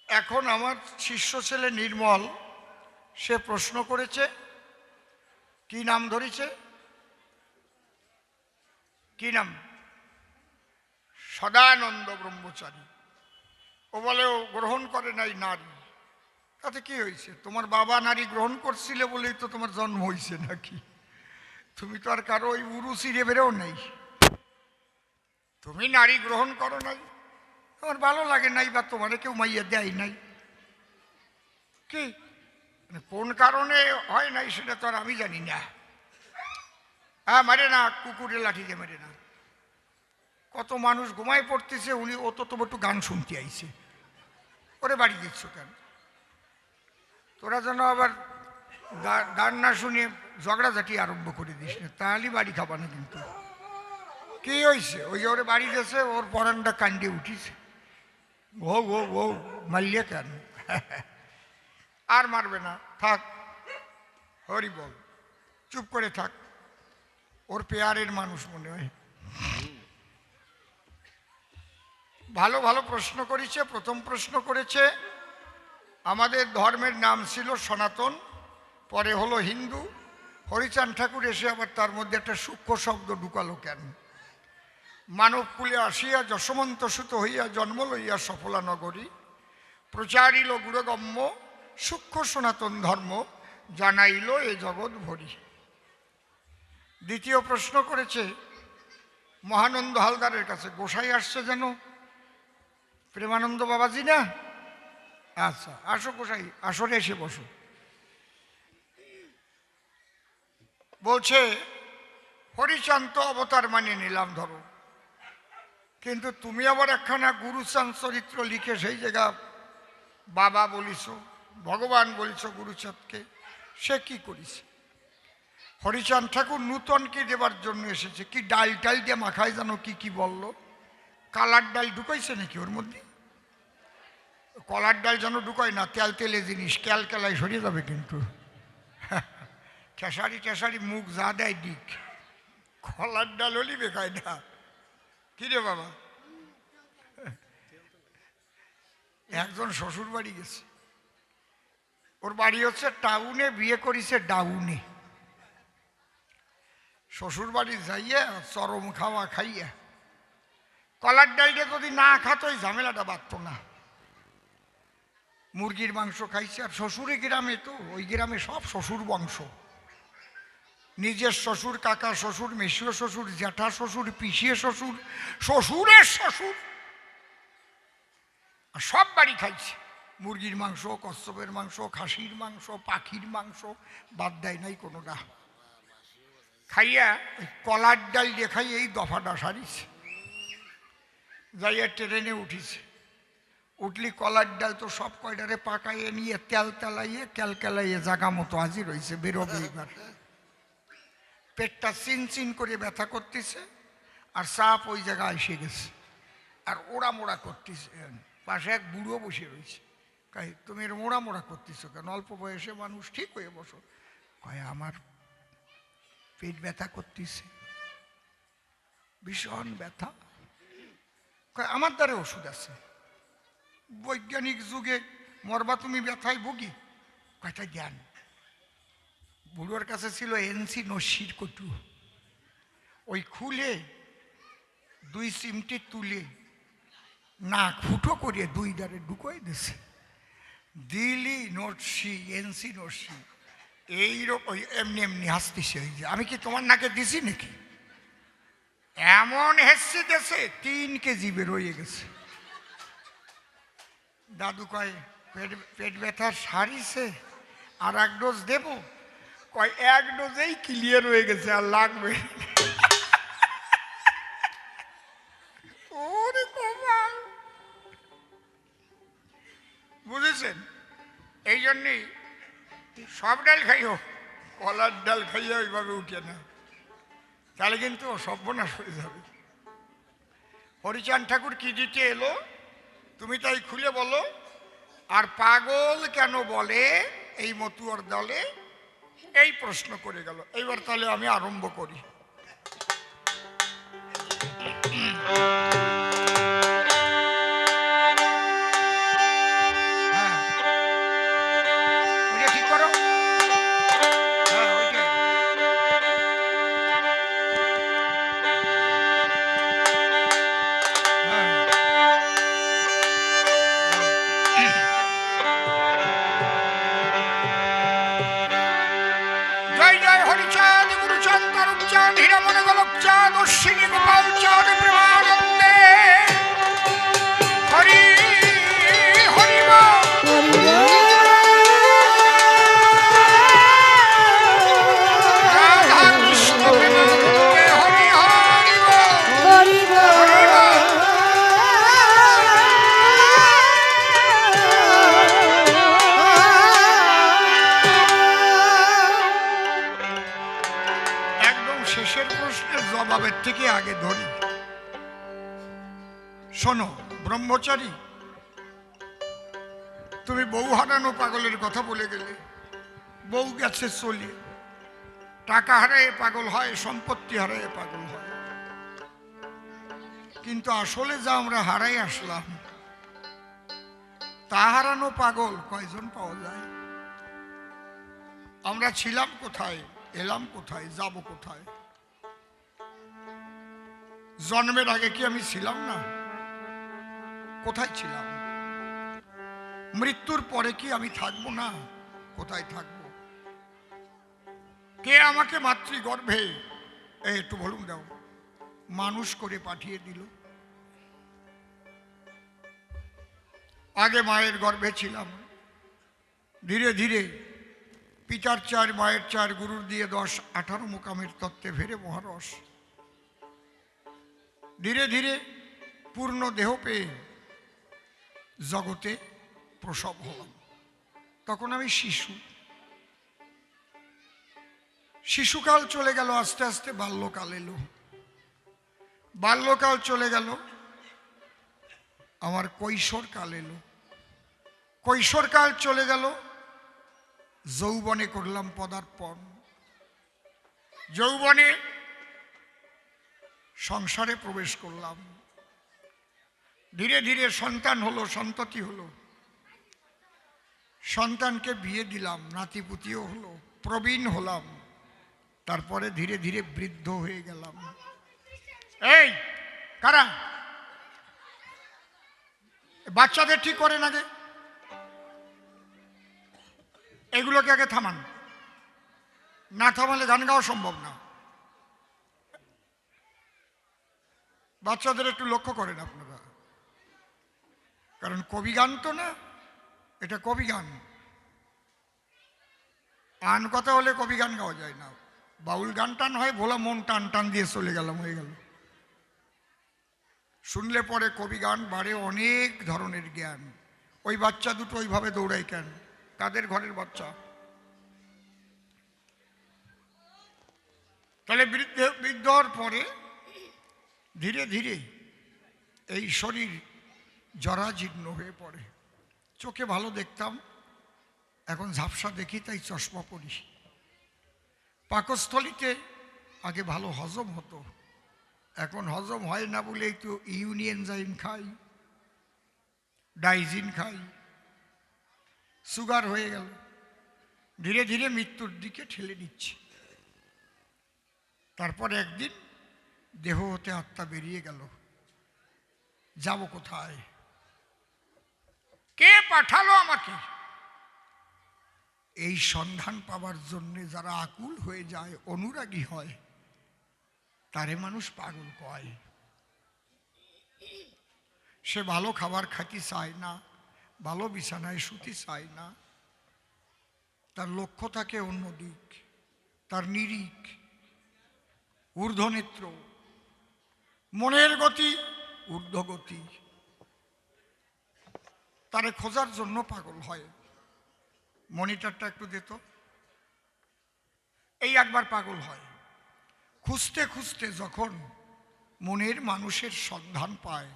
এখন আমার শিষ্য ছেলে নির্মল, সে প্রশ্ন করেছে, কি নাম ধরেছে, কি নাম? সদানন্দ ব্রহ্মচারী। ও বলে ও গ্রহণ করে নাই নারী। তাতে কি হয়েছে? তোমার বাবা নারী গ্রহণ করছিলে বলেই তো তোমার জন্ম হয়েছে নাকি? তুমি তো আর কারো ওই উরু সিরে বেরোও নেই। তুমি নারী গ্রহণ করো নাই, তোমার ভালো লাগে নাই, বা তোমার কেউ মাইয়া দেয় নাই, কি কোন কারণে হয় নাই সেটা তো আর আমি জানি না। হ্যাঁ, মারে না, কুকুরে লাঠি দিয়ে মারে না। কত মানুষ ঘুমায় পড়তেছে, উনি ও তো তবু একটু গান শুনতে আইছে, ওরে বাড়ি দিচ্ছ কেন? তোরা যেন আবার গান না শুনে ঝগড়াঝাটি আরম্ভ করে দিস না, তাহলে বাড়ি খাবা না কিন্তু। কি হয়েছে? ওই যে ওরে বাড়ি দিয়েছে, ওর পরানটা কান্ডে উঠিছে, ও ও ও মারলে কেন? আর মারবে না, থাক, হরি বল, চুপ করে থাক। ওর পেয়ারের মানুষ মনে হয়। ভালো ভালো প্রশ্ন করেছে। প্রথম প্রশ্ন করেছে, আমাদের ধর্মের নাম ছিল সনাতন, পরে হলো হিন্দু। হরিচাঁদ ঠাকুর এসে আবার তার মধ্যে একটা সূক্ষ্ম শব্দ ঢুকালো কেন? মানব কুলে আসিয়া যশমন্ত সুত হইয়া জন্ম লইয়া সফলা নগরী, প্রচারিল গুরগম্য সূক্ষ্ম সনাতন ধর্ম, জানাইল এ জগৎ ভরি। দ্বিতীয় প্রশ্ন করেছে মহানন্দ হালদারের কাছে, গোসাই আসছে যেন, প্রেমানন্দ বাবাজি না? আচ্ছা, আসো গোসাই, আসরে এসে বসো। বলছে হরিচাঁদ তো অবতার মানে নিলাম ধরো, কিন্তু তুমি আবার একখানা গুরুচাঁদ চরিত্র লিখে সেই জায়গা বাবা বলিছ, ভগবান বলিছ গুরুচাঁদকে, সে কি করিছে? হরিচাঁদ ঠাকুর নূতন কি দেবার জন্য এসেছে? কি ডাল টাল দিয়ে মাখায় জানো কি কি বললো? কালার ডাল ঢুকাইছে নাকি ওর মধ্যে? কলার ডাল যেন ঢুকায় না, তেল তেলে জিনিস, ক্যালক্যালায় সরিয়ে যাবে কিন্তু। খেসারি টেসারি মুখ যা দেয় দিক, কলার ডাল হলি বেকায় না। কি রে বাবা? একজন শ্বশুর বাড়ি গেছে, ওর বাড়ি হচ্ছে টাউনে, বিয়ে করিছে ডাউনে। শ্বশুর বাড়ি যাইয়া চরম খাওয়া খাইয়া কলার ডালটা যদি না খাত ওই ঝামেলাটা বাঁধত না। মুরগির মাংস খাইছে, আর শ্বশুরে গ্রামে, তো ওই গ্রামে সব শ্বশুর বংশ, নিজের শ্বশুর, কাকা শ্বশুর, মেশিও শ্বশুর, জ্যাঠা শ্বশুর, পিসিয়ে শ্বশুর, শ্বশুরের শ্বশুর, আর সব বাড়ি খাইছে। মুরগির মাংস, কচ্ছপের মাংস, খাসির মাংস, পাখির মাংস, বাদ দেয় নাই কোনোটা। খাইয়া ওই কলার ডাল দিয়ে খাই এই দফাটা সারিছে। যাইয়া ট্রেনে উঠিছে, উঠলি কলার ডাল তো সব কয়টারে পাকাইয়ে নিয়ে তেল তেলাইয়ে ক্যালক্যালাইয়ে জাগা মতো হাজির হয়েছে, বেরোবে এবার। পেটটা চিন চিন করে ব্যথা করতেছে, আর সাপ ওই জায়গায় এসে গেছে, আর ওড়া মোড়া করতেছে। পাশে এক বুড়ো বসে রয়েছে, কয় তুমি এর মোড়া মোড়া করতেছো কেন? অল্প বয়সে মানুষ, ঠিক হয়ে বসো। কয় আমার পেট ব্যথা করতেছে, ভীষণ ব্যথা। কয় আমার দ্বারা ওষুধ আছে, বৈজ্ঞানিক যুগে মরবা তুমি ব্যথায় ভুগি। কয়টা জ্ঞান। বুড়োর কাছে ছিল এনসি নস্যির কটু, ওই খুলে দুই চিমটি তুলে নাক ফুটো করিয়ে দুই ধারে ঢুকোয় দিছে। দিলি নস্যি, এনসি নস্যি, এইরকম এমনি এমনি হাসতেছে। ওই যে আমি কি তোমার নাকে দিছি নাকি? এমন হেসছে দেশে 3 কেজি বেরোয় গেছে। দাদু কয় পেট ব্যথা সারিছে, আর 1 ডোজ দেব? কয় 1 ডোজেই ক্লিয়ার হয়ে গেছে, আর লাগবে। ওরে কমাল, বুঝেছেন? এই জন্যেই সব ডাল খাইও, কলার ডাল খাইয়া ওইভাবে উঠে না, তাহলে কিন্তু সর্বনাশ হয়ে যাবে। হরিচাঁদ ঠাকুর কি দিতে এলো তুমি তাই খুলে বলো। আর পাগল কেন বলে এই মতুয়ার দলে, এই প্রশ্ন করে গেল। এইবার তাহলে আমি আরম্ভ করি। থেকে আগে ধরি। শোনো ব্রহ্মচারী, তুমি বউ হারানো পাগলের কথা বলে গেলে। বউ গেছে চলে, টাকা হারায় পাগল হয়, সম্পত্তি হারায় পাগল হয়, কিন্তু আসলে যা আমরা হারাই আসলাম তা হারানো পাগল কয়জন পাওয়া যায়? আমরা ছিলাম কোথায়, এলাম কোথায়, যাব কোথায়? জন্মের আগে কি আমি ছিলাম না? কোথায় ছিলাম? মৃত্যুর পরে কি আমি থাকবো না? কোথায় থাকবো? কে আমাকে মাতৃগর্ভে একটু বলুন দাও মানুষ করে পাঠিয়ে দিল? আগে মায়ের গর্ভে ছিলাম, ধীরে ধীরে পিতার 4 মায়ের 4 গুরুর দিয়ে 10 18 মোকামের তত্ত্বে ফেরে মহারস, ধীরে ধীরে পূর্ণ দেহ পেয়ে জগতে প্রসব হলাম। তখন আমি শিশু। শিশুকাল চলে গেল, আস্তে আস্তে বাল্যকাল এলো। বাল্যকাল চলে গেল, আমার কৈশোরকাল এলো। কৈশোরকাল চলে গেল, যৌবনে করলাম পদার্পণ। যৌবনে সংসারে প্রবেশ করলাম। ধীরে ধীরে সন্তান হলো, সন্ততি হলো, সন্তানকে বিয়ে দিলাম, নাতিপুতিও হলো, প্রবীণ হলাম। তারপরে ধীরে ধীরে বৃদ্ধ হয়ে গেলাম। এই কারা বাচ্চাদের ঠিক করেন আগে, এগুলোকে আগে থামান, না থামালে গান গাওয়া সম্ভব না। বাচ্চাদের একটু লক্ষ্য করেন আপনারা, কারণ কবি গান তো না, এটা কবি গান। আন কথা হলে কবি গান গাওয়া যায় না, বাউল গান টান হয়, ভোলা মন টান টান দিয়ে চলে গেলাম, হয়ে গেল। শুনলে পরে কবি গান বাড়ে অনেক ধরনের জ্ঞান। ওই বাচ্চা দুটো ওইভাবে দৌড়ায় কেন? তাদের ঘরের বাচ্চা। তাহলে বৃদ্ধ হওয়ার পরে ধীরে ধীরে এই শরীর জরাজীর্ণ হয়ে পড়ে। চোখে ভালো দেখতাম, এখন ঝাপসা দেখি, তাই চশমা পরি। পাকস্থলিতে আগে ভালো হজম হতো, এখন হজম হয় না বলেই তো ইউনিএনজাইম খাই, ডাইজিন খাই, সুগার হয়ে গেল। ধীরে ধীরে মৃত্যুর দিকে ঠেলে নিচ্ছে। তারপর একদিন দেহ হতে আত্মা বেরিয়ে গেল। যাব কোথায়? কে পাঠালো আমাকে? এই সন্ধান পাবার জন্যে যারা আকুল হয়ে যায়, অনুরাগী হয়, তারে মানুষ পাগল কয়। সে ভালো খাবার খাইতে চায় না, ভালো বিছানায় শুতে চায় না, তার লক্ষ্য থাকে অন্যদিক, তার নিরিখ, ঊর্ধ্বনেত্র, মনের গতি ঊর্ধ্বগতি, তারে খোঁজার জন্য পাগল হয়। মনিটরটা একটু দিত। এই একবার পাগল হয়, খুঁজতে খুঁজতে যখন মনের মানুষের সন্ধান পায়,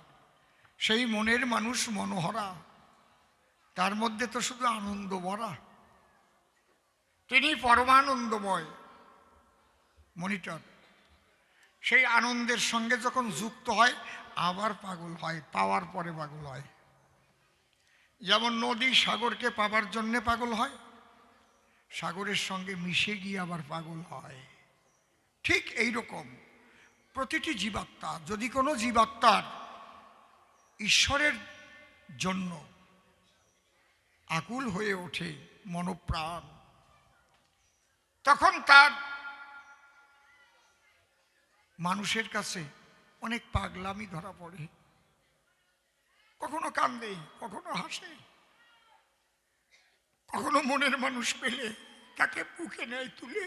সেই মনের মানুষ মনোহরা, তার মধ্যে তো শুধু আনন্দ ভরা, তিনি পরমানন্দময় মনিটর। সেই আনন্দের সঙ্গে যখন যুক্ত হয় আবার পাগল হয়, পাওয়ার পরে পাগল হয়। যেমন নদী সাগরকে পাবার জন্যে পাগল হয়, সাগরের সঙ্গে মিশে গিয়ে আবার পাগল হয়। ঠিক এই রকম প্রতিটি জীবাত্মা, যদি কোনো জীবাত্মার ঈশ্বরের জন্য আকুল হয়ে ওঠে মনোপ্রাণ, তখন তার মানুষের কাছে অনেক পাগলামি ধরা পড়ে। কখনো কান্দে, কখনো হাসে, কখনো মনের মানুষ পেলে তাকে বুকে নেয় তুলে,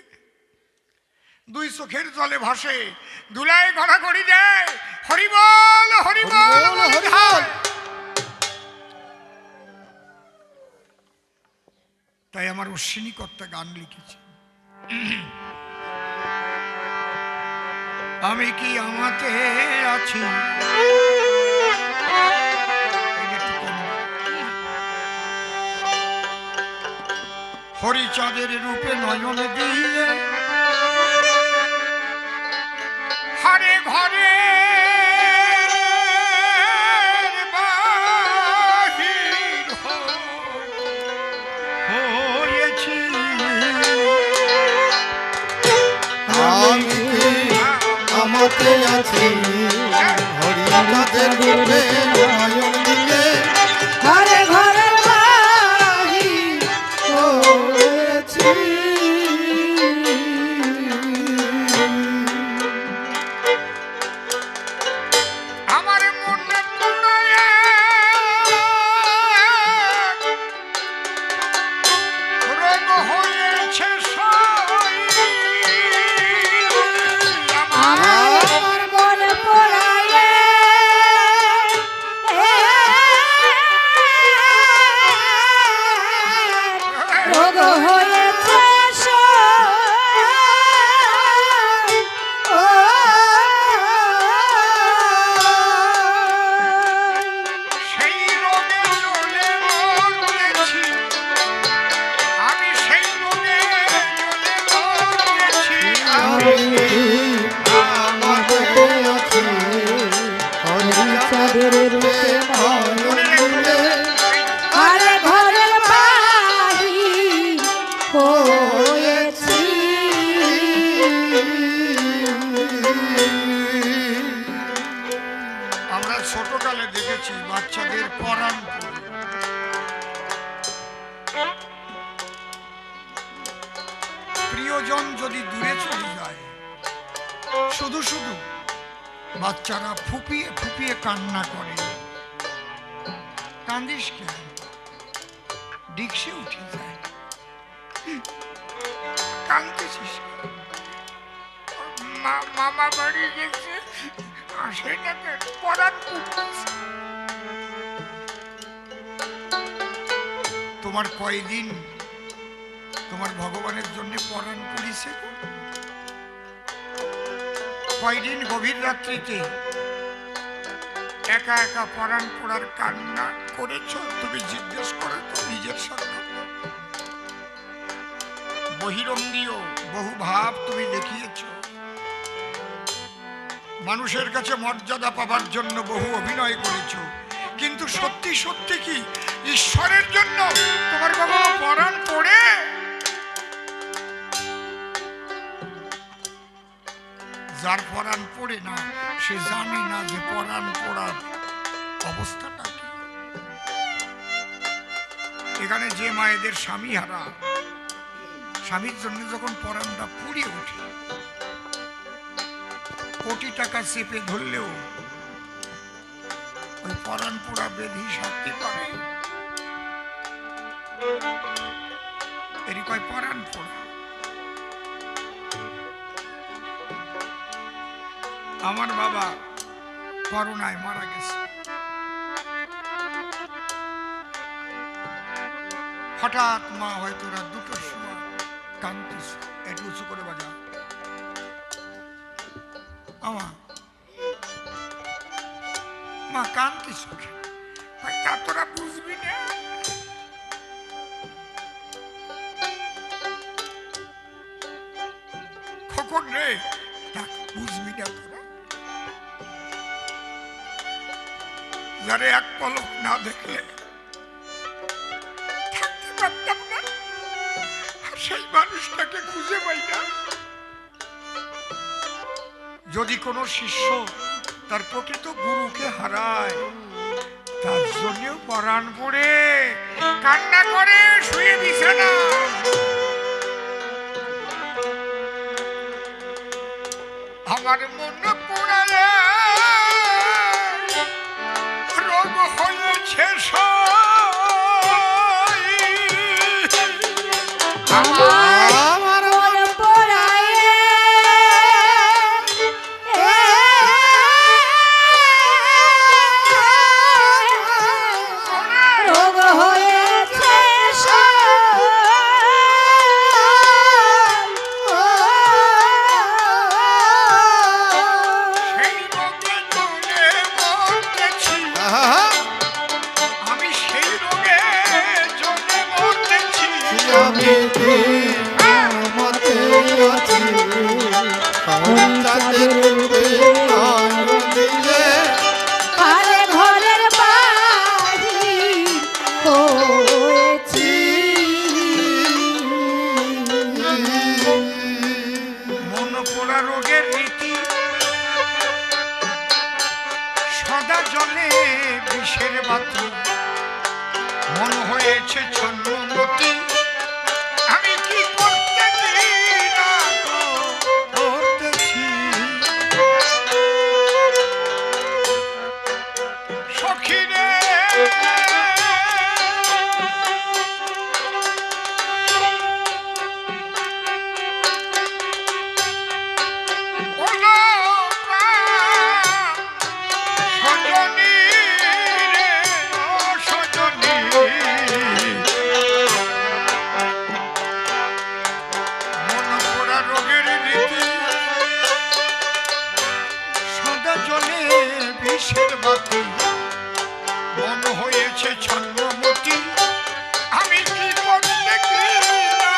দুই চোখের জলে ভাসে, ধুলায় গড়াগড়ি দেয়, হরিবল হরিবল হরিবল। তাই আমার অশ্বিনী কর্তা গান লিখেছে। আমি কি আমাতে আছি। হরিচাঁদের রূপে নয়ন দিয়ে হারে ঘরে বাহির হয়েছি। আমি আমাতে আছি হরিচাঁদের রূপে নয়ন দিয়ে ঘরে ঘরে বাহির হয়েছি। আমার মনে পড়ে রোগ হয়েছে সই। আমার মনে পড়ায়ে রোগ হয়েছে সেই রোগে জ্বলে মরতেছি, আমি সেই রোগে জ্বলে মরতেছি। আমি আমাতে আছি হরিচাঁদের রূপে নয়ন দিয়ে ঘরে ঘরে বাহির হয়েছি। আমরা ছোটকালে দেখেছি বাচ্চাদের পরাণ পড়ে। প্রিয়জন যদি দূরে চলে যায়, শুধু শুধু বাচ্চারা ফুপিয়ে ফুপিয়ে কান্না করে। কান্দিস কেন? ডিক্সে উঠে যায়। কান্দতেছিস কেন? মামা বাড়ি গেছে, আসে না কেন? পরাণ পড়তেছে। তোমার কয়দিন তোমার ভগবানের জন্য পরাণ পড়িছে? কয়দিন গভীর রাত্রিতে একা একা পরাণ পড়ার কান্না করেছ? তুমি জিজ্ঞেস করো তো নিজের সঙ্গে। বহিরঙ্গীয় বহু ভাব তুমি দেখিয়েছ, মানুষের কাছে মর্যাদা পাবার জন্য বহু অভিনয় করেছ, কিন্তু সত্যি সত্যি কি ঈশ্বরের জন্য তোমার কখনো পরাণ পড়ে? যার পরাণ পড়ে না সে জানে না যে পরাণ পড়ার অবস্থাটা কি। এখানে যে মায়েদের স্বামী হারা, স্বামীর জন্য যখন পরাণটা পুড়ে ওঠে, কোটি টাকা চেপে ধরলেও ওই পরাণ পোড়া বেধি সারতে পারে? এরই কয় পরাণ পোড়া। আমার বাবা করোনায় মারা গেছে। হঠাৎ মা হয়তো রাত 2টোর সময় কাঁদতেছ, একটু উঁচু করে বাজা। মা কাঁদতেছ কেন? তা তোরা বুঝবি না। খোকন রে, বুঝবি না তোরা। যারে এক পলক না দেখলে থাকতে পারতাম না, আর সেই মানুষটাকে খুঁজে পাই না। যদি কোনো শিষ্য তার প্রকৃত গুরুকে হারায়, তার জন্যও পরাণ পড়ে কান্না করে শুয়ে দিছে না। আমার মন পোড়ালে রোগ হয়েছে সই। আমার মনে পড়ায়ে রোগ হয়েছে সই। হয়েছি। মন পোড়া রোগের রীতি সদা জলে বিষের বাতি মন হয়েছে ছন্নমতি আমি কি করতে কি না করতেছি সখী রে মন হয়েছে ছন্নমতি আমি কি করতে কি না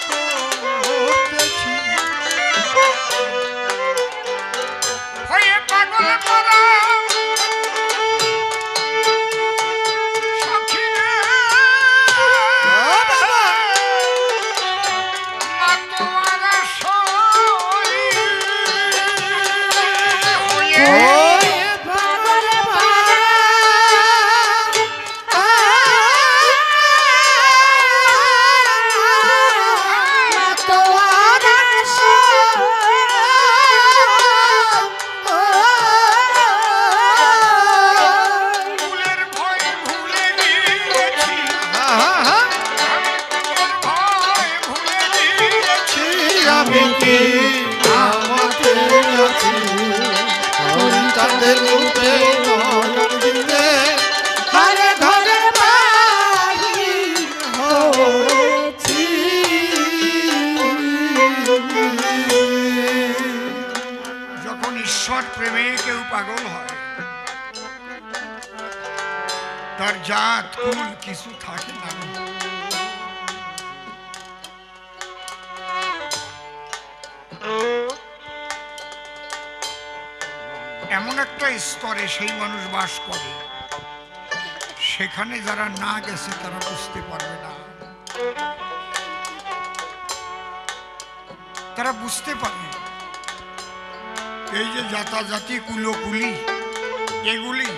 করতেছি হয়ে পাগল করা সখী রে মাতোয়ারা সই হয়ে আমি কি আমাতে আছি হরিচাঁদের রূপে নয়ন দিলে ঘরে ঘরে বাহির হয়েছি। যখন ঈশ্বর প্রেমে কেউ পাগল হয় তার জাত কুল কিছু থাকে না এমন একটা স্তরে সেই মানুষ বাস করে সেখানে যারা না গেছে তারা বুঝতে পারবে না তারা বুঝতে পারে এই যে জাতাজাতি কুলোকুলি এগুলি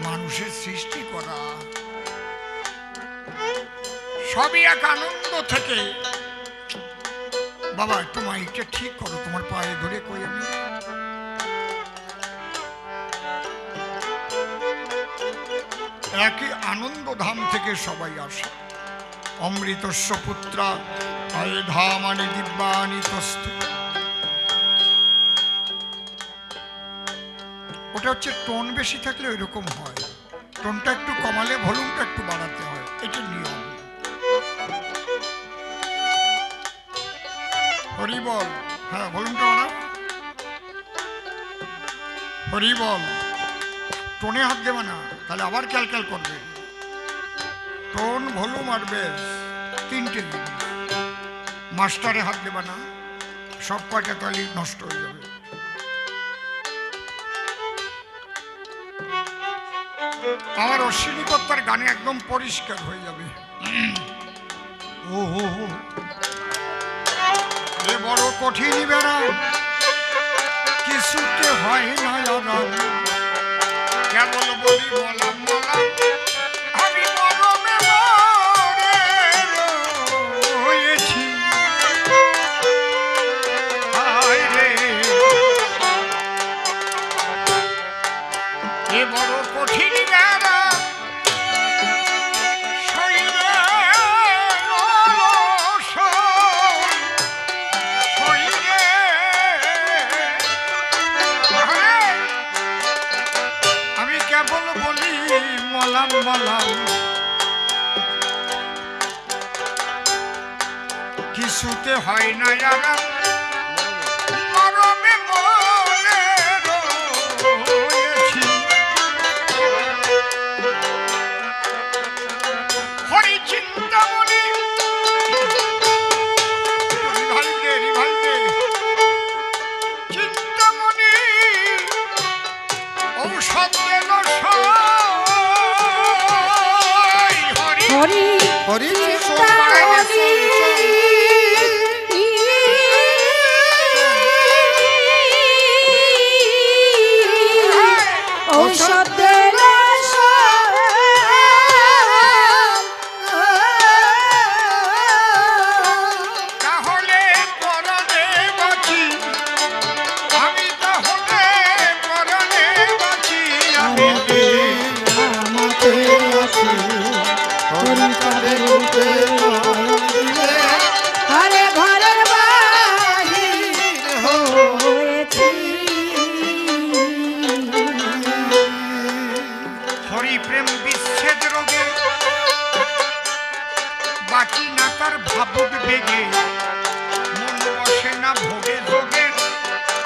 মানুষের সৃষ্টি করা সবই এক আনন্দ থেকে বাবা একটু মাইকটা ঠিক করো তোমার পায়ে ধরে কই আমি একই আনন্দ ধাম থেকে সবাই আসে অমৃতস্য পুত্রা আয়ে ধামানি দিব্যানি তস্তু ওটা হচ্ছে টোন বেশি থাকলে ওইরকম হয় টোনটা একটু কমালে ভলিউমটা একটু বাড়াতে হয় এটা নিয়ম হরি বল হ্যাঁ ভলিউমটা বাড়াও হরি বল টোনে হাত দেবে না তাহলে আবার ক্যালক্যাল করবে টোন ভলিউম আর বেস তিনটে জিনিস মাস্টারে হাত দেবে না সব কয়টা তালি নষ্ট হয়ে যাবে আমার অশ্বিনী কর্তার গানে একদম পরিষ্কার হয়ে যাবে ও হো হো এ বড় কঠিন বেড়া কিছুতে হয় না আরাম কেবল বলি বলাম বলাম আমি মরমে মরে রয়েছি হায় রে এ বড় কঠিন বেড়া শরীরে অলস শরীরে আমি কেবল বলি মলাম মলাম কিছুতে হয় না আরাম মরমে মরে রয়েছি হরি চিন্তামণি রিভাইতে চিন্তামণি ঔষধ দেল সই হরি হরি চিন্তা হরি ঔষধের তাহলে পরনে বাঁচি আমি, তাহলে পরনে বাঁচি আমি। আমাতে আছি হরি কাদের রূপে নয়ন দিলে হরে ঘরের বাহির হয়েছি হরি প্রেম বিচ্ছেদ রোগে বাঁচি না তার ভাবুক বেগে, মন বসে না ভোগে যোগে,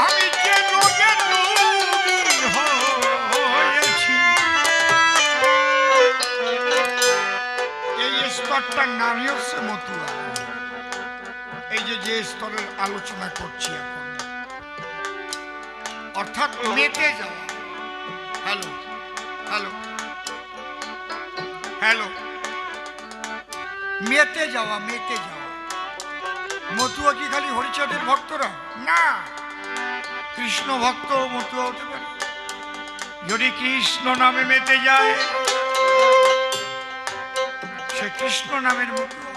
আমি যে রোগের রোগী হয়েছি। এই স্তরটার নামই হচ্ছে মতুয়া। এই যে স্তরের আলোচনা করছি এখন, অর্থাৎ মেতে যাওয়া। হ্যালো হ্যালো হ্যালো, মেতে যাওয়া, মেতে যাওয়া। মতুয়া কি খালি হরিচাঁদের ভক্তরা? না, কৃষ্ণ ভক্ত মতুয়া হতে পারে। যদি কৃষ্ণ নামে মেতে যায় সে কৃষ্ণ নামের মতুয়া।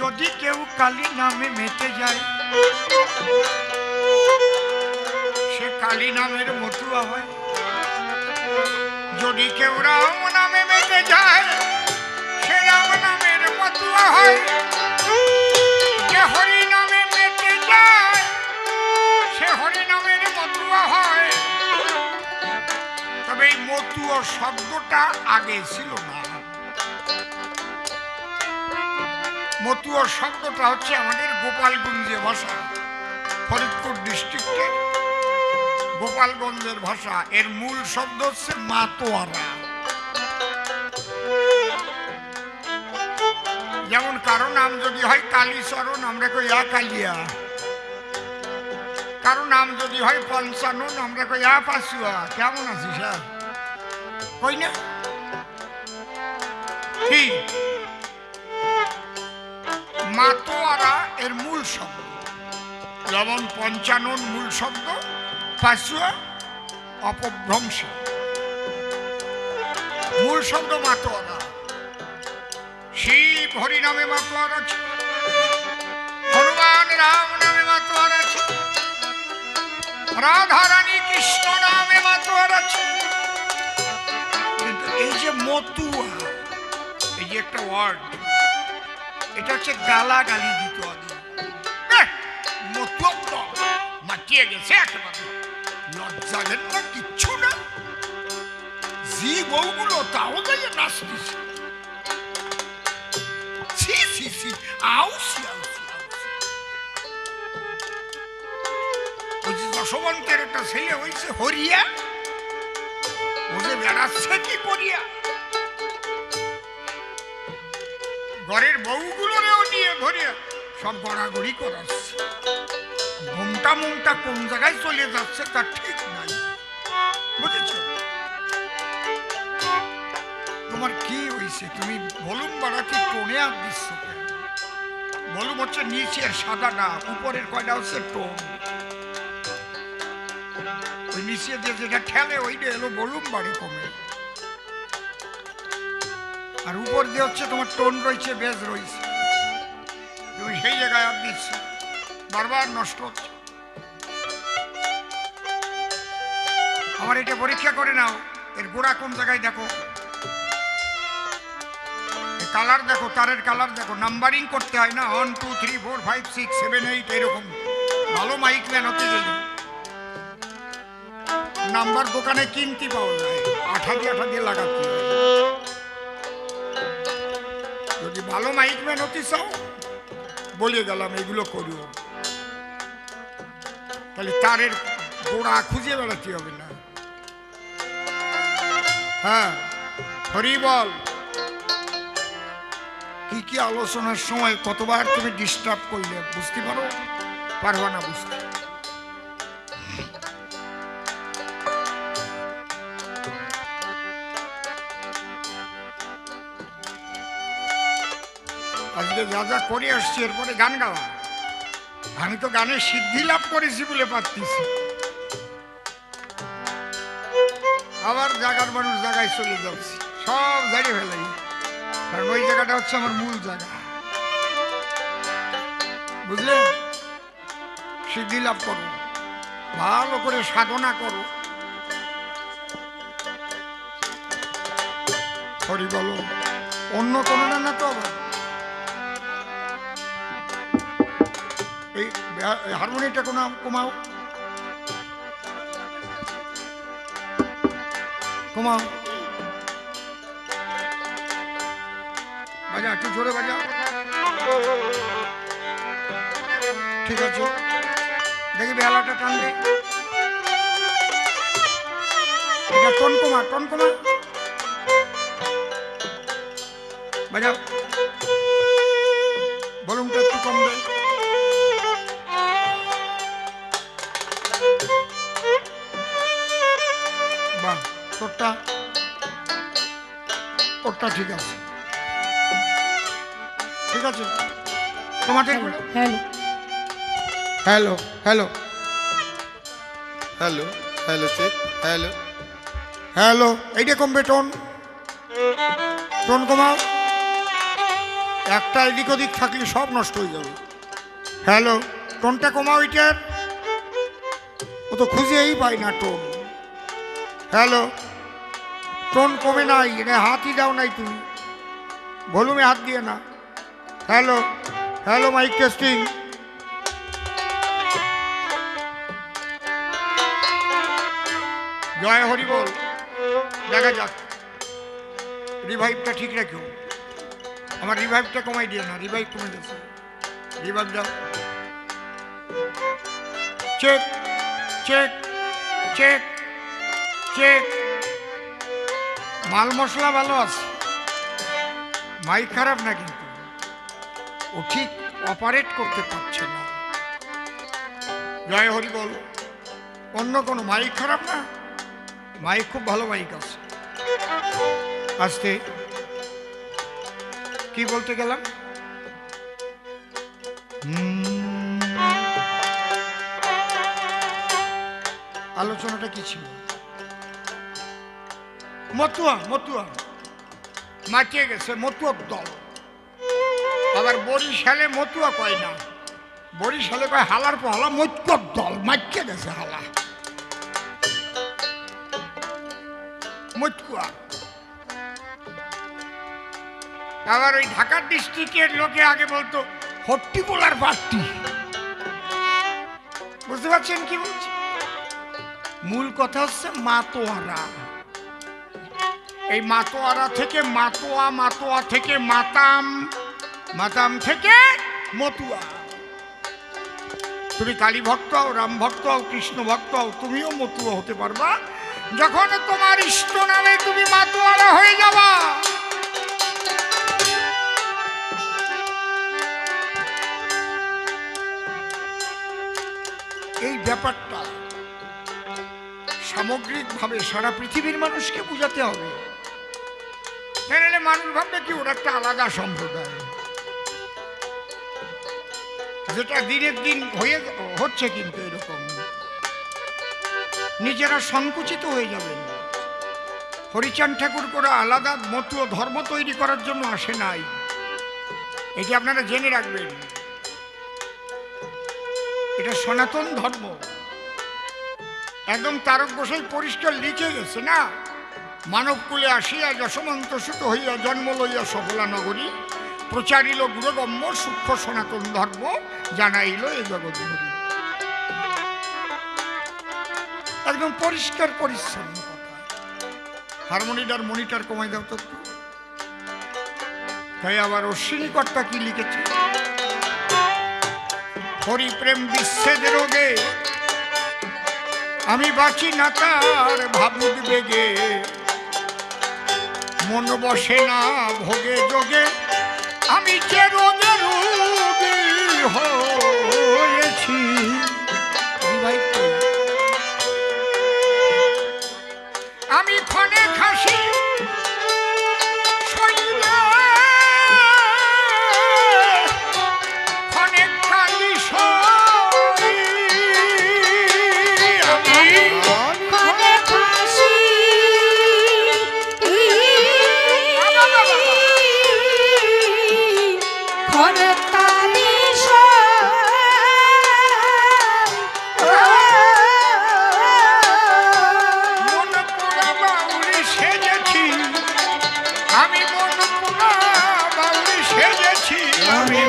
যদি কেউ কালী নামে মেতে যায় সে কালী নামের মতুয়া হয়। যদি কেউ রাম নামে মেতে যায় সে রাম নামের মতুয়া হয়। যে হরি নামে মেতে যায় সে হরি নামের মতুয়া হয়। তবে এই মতুয়া শব্দটা আগে ছিল না। মতুয়া শব্দটা হচ্ছে আমাদের গোপালগঞ্জের ভাষা, ফরিদপুর ডিস্ট্রিক্টের গোপালগঞ্জের ভাষা। এর মূল শব্দ হচ্ছে মাতোয়ারা। যেমন কারো নাম যদি হয় কালীচরণ, আমরা কই আ কালিয়া। কারো নাম যদি হয় পঞ্চানন, আমরা কই আ পাশুয়া। কেমন আছিস? কই না কি? মাতোয়ারা এর মূল শব্দ। যেমন পঞ্চানন মূল শব্দ, পাশুয়া অপভ্রংশ। মূল শব্দ মাতোয়ারা। শিব হরি নামে মাতোয়ারা আছে, হনুমান রাম নামে মাতোয়ারা আছে, রাধা রানী কৃষ্ণ নামে মাতোয়ারা আছে। কিন্তু এই যে মতুয়া, এই যে একটা ওয়ার্ড, এটা হচ্ছে গালাগালি দিত আগে। মতুয়া মাটিয়ে গেছে একেবারে, লজ্জা না, কিচ্ছু না। জি বউগুলো তাও যাই নাচতেছে। যশবন্তের একটা ছেলে হয়েছে হরিয়া, ও যে বেড়াচ্ছে কি করিয়া, ঘরের বউগুলোরেও নিয়ে ধরিয়া সব গড়াগড়ি করাচ্ছে। ঘুমটা মুমটা কোন জায়গায় চলে যাচ্ছে তার ঠিক নাই, বুঝেছ? তোমার কি হয়েছে? তুমি ভলুম বাড়াতে টোনে আর দিচ্ছ কেন? ভলুম হচ্ছে নিচের সাদাটা, উপরের কয়টা হচ্ছে টোন। ওই নিচে দিয়ে যেটা ঠেলে ওইটা এলো ভলুম বাড়ে কমে, আর উপর দিয়ে হচ্ছে তোমার টোন রয়েছে, বেজ রয়েছে। তুমি সেই জায়গায় আর দিচ্ছ, বারবার নষ্ট হচ্ছে। আমার এটা পরীক্ষা করে নাও, এর গোড়া কোন জায়গায় দেখো, কালার দেখো, তারের কালার দেখো। নাম্বারিং করতে হয় না, 1 2 3 4 5 6 7 8 এরকম। ভালো মাইক ম্যান হতে গেলে নাম্বার দোকানে কিনতে পাওয়া যায়, আঠা দিয়ে লাগাতে হয়। যদি ভালো মাইক ম্যান হতে চাও, বলে গেলাম এগুলো করো, তাহলে তারের গোড়া খুঁজে বেড়াতে হবে না। হ্যাঁ, হরি বল। কি কি আলোচনার সময় কতবার তুমি ডিস্টার্ব করলে বুঝতে পারবা না বুঝতে। আজকে যা যা করে আসছি এরপরে গান গাওয়া, আমি তো গানে সিদ্ধি লাভ করেছি বলে পারতেছি। আবার জায়গার মানুষ জায়গায় চলে যাচ্ছি, সব জায়গায় ফেলাই, কারণ ওই জায়গাটা হচ্ছে আমার মূল জায়গা, বুঝলে? সিদ্ধি লাভ করো, ভালো করে সাধনা করো। হরি বলো, অন্য কোনো না তো আবার এই হারমোনিয়ামটা কমাও, কমাও, বাজা একটু জোরে বাজা। ঠিক আছে, দেখি বেহালাটা টানবে, এটা টোন কমা, টোন কমা, বাজাও, ভলিউমটা একটু কমবে। বাহ, তোরটা ওরটা ঠিক আছে, ঠিক আছে, তোমার ঠিক। Hello hello hello hello hello check, hello hello, এইটা কমবে, টোন টোন কমাও, একটা এদিক ওদিক থাকলে সব নষ্ট হয়ে যাবে। হ্যালো, টোনটা কমাও, এটার ও তো খুঁজেই পাই না টোন। হ্যালো, টোন কমে নাই, এটা হাতই দাও নাই তুমি, ভলিউমে হাত দিয়ে না। Hello hello, mic testing. জয় হরি বল, দেখা যাক, রিভাইভটা ঠিক রাখো, আমার রিভাইভটা কমাই দিয়ে না, রিভাইভ কমে গেছে, রিভাইভ দাও। চেক চেক চেক চেক, মাল মশলা ভালো আছে, মাইক খারাপ না, কিন্তু ও ঠিক অপারেট করতে পারছে না। জয় হরি বল, অন্য কোনো মাইক খারাপ না, মাইক খুব ভালো মাইক আছে। আস্তে, কি বলতে গেলাম? আলোচনাটা কি ছিল? মতুয়া, মতুয়া মাটিয়ে গেছে, মতুয়ার দল। আবার বরিশালে মতুয়া কয় না, বরিশালে কয় হালার পহালা, মতুয়ার দল মাটিয়ে গেছে, হালা মতুয়া। আবার ওই ঢাকা ডিস্ট্রিক্টের লোকে আগে বলতো হট্টিপোলার পার্টি, বুঝতে পারছেন কি বলছি? মূল কথা হচ্ছে মাতোয়ারা। এই মাতোয়ারা থেকে মাতোয়া, মাতোয়া থেকে মাতাম, মাতাম থেকে মতুয়া। তুমি কালী ভক্ত হও, রাম ভক্ত হও, কৃষ্ণ ভক্ত হও, তুমিও মতুয়া হতে পারবা যখন তোমার ইষ্ট নামে তুমি মাতোয়ারা হয়ে যাবা। এই ব্যাপারটা সামগ্রিকভাবে সারা পৃথিবীর মানুষকে বুঝাতে হবে, তাহলে মানুষ ভাববে কি ওরা একটা আলাদা সম্প্রদায়, যেটা দিনের দিন হচ্ছে। কিন্তু এরকম নিজেরা সংকুচিত হয়ে যাবেন। হরিচাঁদ ঠাকুর করে আলাদা মতুয়া ধর্ম তৈরি করার জন্য আসে নাই, এটি আপনারা জেনে রাখবেন। এটা সনাতন ধর্ম, একদম তারক গোসাই পরিষ্কার লিখে গেছে না, মানবকুলে আসিয়া যশমন্ত সুত হইয়া জন্ম লইয়া সফলা নগরী, প্রচারিল গুরুগম্য সূক্ষ্ম সনাতন ধর্ম, জানাইল এ জগৎ ধরি। একদম পরিষ্কার পরিচ্ছন্ন কথা। হারমোনিটার মনিটার কমাই দাও তো। তাই আবার অশ্বিনী কর্তা কি লিখেছে? হরি প্রেম বিচ্ছেদ রোগে আমি বাঁচি না তার ভাবুক বেগে, মন বসে না ভোগে যোগে, আমি যে রোগে রোগী হয়েছি। আমি ক্ষণে খাসি শরীরে ঘরে তালি মন পোড়া বাউরি সেজেছি আমি, মন পোড়া বাউরি সেজেছি আমি,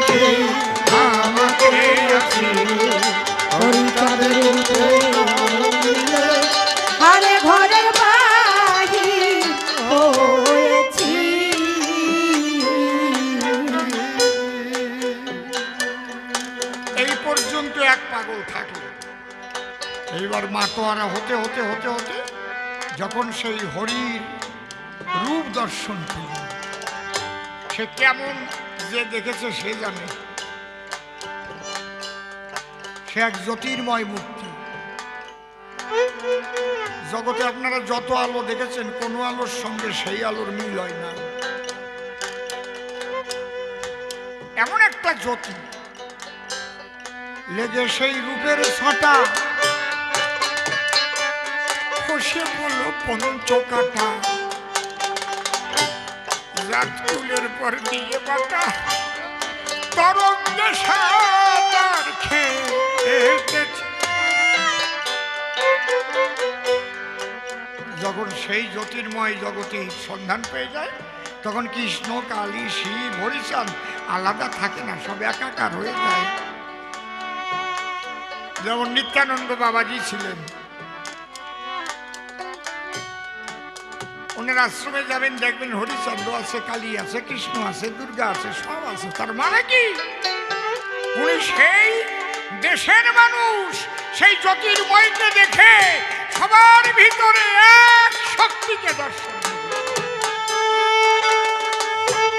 আমাকে আছি আরে ঘরের বাহির হয়েছি। এই পর্যন্ত এক পাগল থাকলো। এইবার মাতোয়ারা হতে হতে হতে হতে যখন সেই হরির রূপ দর্শন পেল, সে কেমন যে দেখেছে সে জানে। সে এক জ্যোতির্ময় মূর্তি। জগতে আপনারা যত আলো দেখেছেন কোনো আলোর সঙ্গে সেই আলোর মিল হয় না। এমন একটা জ্যোতি লেগে সেই রূপের ছাঁটা খসে বলল পঞ্চকাটা, রাত ফুলের পর দিয়ে বাটা তরঙ্গে সাঁতার খেতেছে। যখন সেই জ্যোতির্ময় জগতে সন্ধান পেয়ে যায় তখন কৃষ্ণ, কালী, শিব, হরিচাঁদ আলাদা থাকে না, সব একাকার হয়ে যায়। যেমন নিত্যানন্দ বাবাজি ছিলেন, ওনার আশ্রমে যাবেন দেখবেন হরিচন্দ্র আছে, কালী আছে, কৃষ্ণ আছে, দুর্গা আছে, সব আছে। তার মানে কি উনি সেই দেশের মানুষ, সেই জ্যোতির্ময়কে দেখে সবার ভিতরে এক শক্তিকে দর্শন করেন।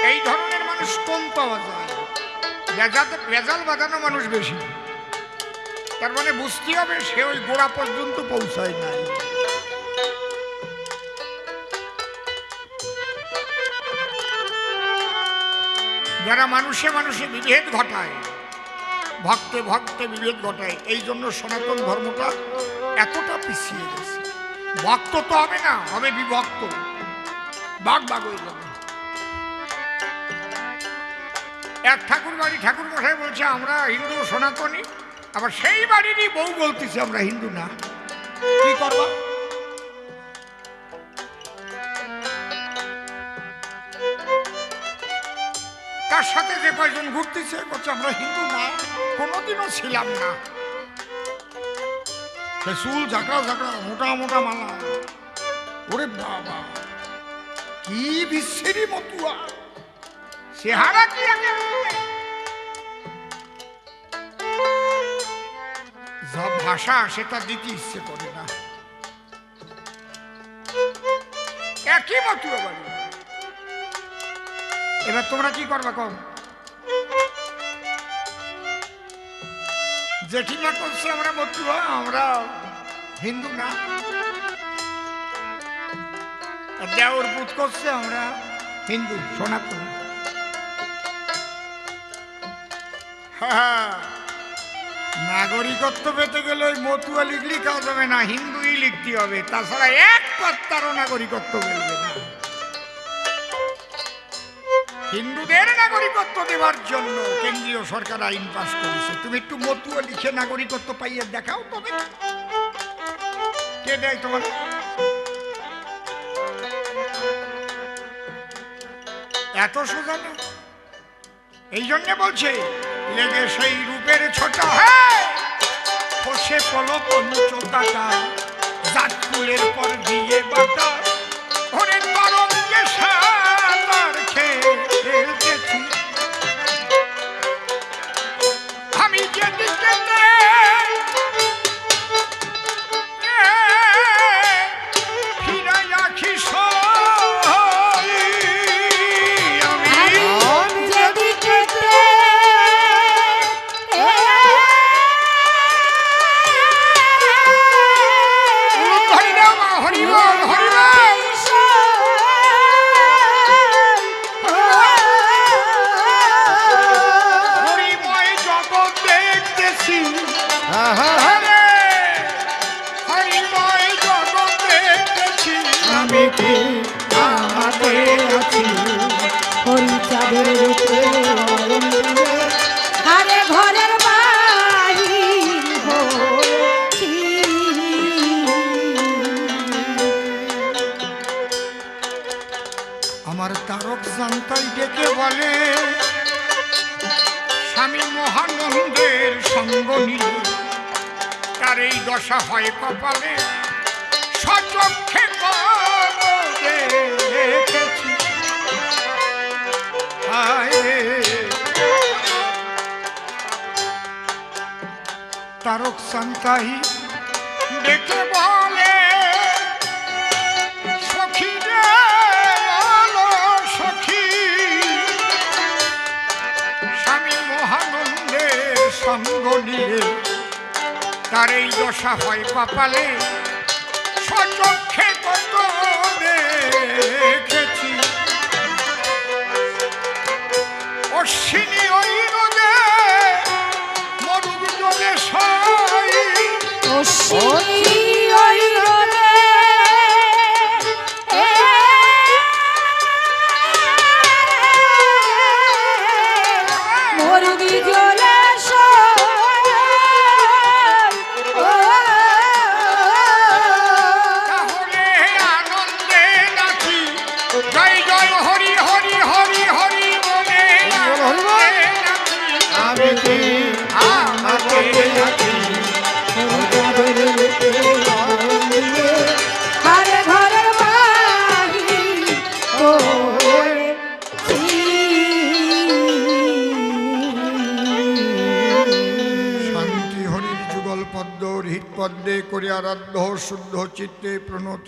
এই ধরনের মানুষ কম পাওয়া যায়, ভেজাল বাঁধানো মানুষ বেশি। তার মানে বুঝতে হবে সে ওই গোড়া পর্যন্ত পৌঁছায় নাই। যারা মানুষে মানুষে বিভেদ ঘটায়, ভক্তে ভক্তে বিভেদ ঘটায়, এই জন্য সনাতন ধর্মটা এতটা পিছিয়ে গেছে। ভক্ত তো হবে না, হবে বিভক্ত, ভাগ ভাগ হয়ে যাবে। এক ঠাকুর বাড়ি ঠাকুর মশাই বলছে আমরা হিন্দু সনাতনী, আবার সেই বাড়িরই বউ বলতেছে আমরা হিন্দু না। কি করবা? তার সাথে যে কয়জন ঘুরতেছে বলছে আমরা হিন্দু না, কোনোদিনও ছিলাম না। সে চুল ঝাঁকড়া ঝাঁকড়া, মোটা মোটা মালা, ওরে বাবা কি বিশ্বেরই মতুয়া, চেহারা কি যা ভাষা সেটা দিতে ইচ্ছে করে না। একই মতুয়া বাড়ি। এবার তোমরা কি করবা কম? জেঠিমা করছে আমরা মতুয়া, আমরা হিন্দু না। দেওর পুত করছে আমরা হিন্দু সনাতন। নাগরিকত্ব পেতে গেলে ওই মতুয়া লিখলি কাজ হবে না, হিন্দুই লিখতে হবে, তাছাড়া এক কর্তারও নাগরিকত্ব মিলবে না। হিন্দুদের নাগরিকত্ব দেওয়ার জন্য কেন্দ্রীয় সরকার আইন পাস করেছে। তুমি একটু মতুয়া লিখে নাগরিকত্ব পাইয়ে দেখাও, তবে কে দেয় তোমার? এত সোজা না। এই জন্যে বলছে লেগে সেই রূপের ছোটা, হ্যাঁ খসে পলো পঞ্চকাটা, জাত ফুলের পর দিয়ে বাটা ওরে তরঙ্গে সাঁতার খেলতেছি আমি যেদিকে ফিরাই আখি দুর্গাদের রূপে আরে ঘরের বাহির হয়েছি। আমার তারক জান্তাই ডেকে বলে স্বামী মহানন্দের সঙ্গ নিলে তার এই দশা হয় কপালে, সচক্ষে দেখেছি। তারক জান্তাই ডেকে বলে সখী রে বলো সখী, স্বামী মহানন্দের সঙ্গ নিয়ে তার এই দশা হয় কপালে, সচক্ষে কত দেখেছি। অশ্বিনী ওই রোদে মরুক জলে সই, অশ্বিনী ওই রোদে মরুগি জলে তাহলে আনন্দে নাচি জয় জয় হরি হরি হরি হরি বলে আনন্দে নাচি। আমি কি আমাকে নাচি আরে ঘরের বাহির হয়েছি। শান্তি হরির যুগল পদ্ম হৃৎ পদ্মে করে আরাধ্য শুদ্ধ চিত্তে প্রণতি।